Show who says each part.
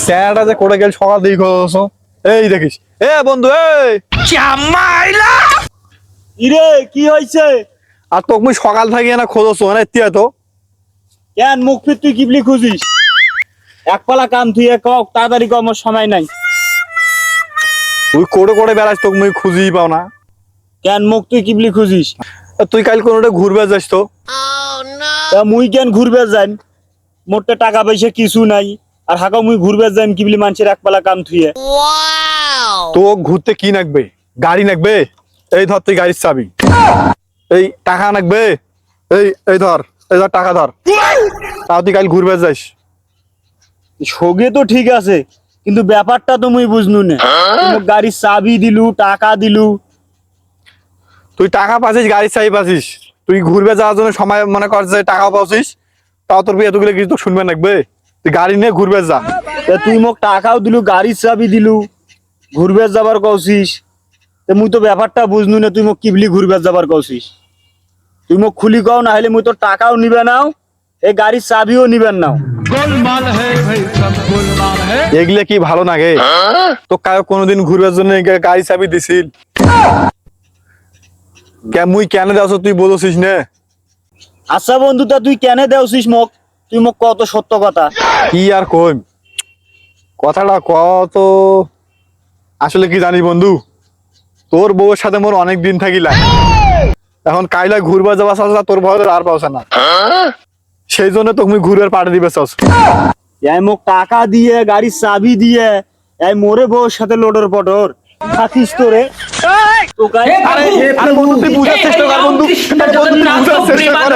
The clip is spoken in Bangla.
Speaker 1: স্যারটা যে করে গেল সকাল দিকে খোঁজো এই দেখিস এ বন্ধু এই
Speaker 2: ইরে কি হয়েছে?
Speaker 1: আর তোকে মুই সকাল থেকে না খোঁজছো না এত্তিয়া তো
Speaker 2: কেন মুখ ফির তুই কিবলি খুঁজিস? এক পালা কাম তুই কক তাড়াতাড়ি কর, আমার সময় নাই।
Speaker 1: তুই করে করে বেড়াস তোকে মুই খুঁজেই পাও না।
Speaker 2: কেন মুখ তুই কিবলি খুঁজিস?
Speaker 1: তুই কাল কোনোটা ঘুরবে যাস তো
Speaker 2: তা মুই কেন ঘুরবে যাইম? মোটে টাকা পয়সা কিছু নাই, আর হাকা মুই ঘুরবে যাইম কিবলি মানুষের এক পালা কাম থুয়ে।
Speaker 1: তো ঘুরতে কি নাকবে? গাড়ি নাকবে? এই ধর তুই গাড়ির চাবি, এই টাকা নাকবে, এই এই ধর টাকা ধর, তাও তুই কাল ঘুরবে যাস।
Speaker 2: সগে তো ঠিক আছে, কিন্তু ব্যাপারটা তো মুই বুঝনু না। তুই গাড়ির চাবি দিলু, টাকা দিলু।
Speaker 1: তুই টাকা পাচ্ছিস, গাড়ির চাবি পাচ্ছিস, তুই ঘুরবে যাওয়ার জন্য সময় মনে কর যে টাকা পাচ্ছিস, তাও তোর এতগুলো কিছু তো শুনবে নাকবে? তুই গাড়ি নিয়ে ঘুরবে যা।
Speaker 2: তা তুই মোক টাকাও দিলু, গাড়ির চাবি দিলু, ঘুরবে যাবার কৌছিস। তা মুই তো ব্যাপারটা বুঝনু না, তুই মোক কিবলি ঘুরবে যাবার কৌছিস। তুই মোক খুলি কও, না হলে মুই তো টাকাও নিবে নাও, এই গাড়ির চাবিও নিবেন নাও।
Speaker 1: এগুলো কি ভালো লাগে? তো কাউ কোনোদিন ঘুরবার জন্য গাড়ি চাবি দিছিল? মুই কেন দেওছ তুই বলছিস না?
Speaker 2: আচ্ছা বন্ধু, তা তুই কেন দেওছিস মোক? তুই মোক কত সত্য কথা।
Speaker 1: কি আর কই, কথাটা কত আসলে কি জানিস বন্ধু, তোর বউয়ের সাথে মোর অনেক দিন থাকিলা, এখন কাইলা ঘুরবা যাওয়া চাষা তোর ভয় আর পাওছে না, সেই জন্য তোকে মুই ঘুরবার পাঠিয়ে দিবে চাষ।
Speaker 2: এই মোক টাকা দিয়ে, গাড়ির চাবি দিয়ে, এই মোরে বউর সাথে লোডর পটর থাকিস তোরে।
Speaker 1: আরে বন্ধু তুই বুঝার চেষ্টা কর বন্ধু, বন্ধু তুই বুঝার চেষ্টা কর।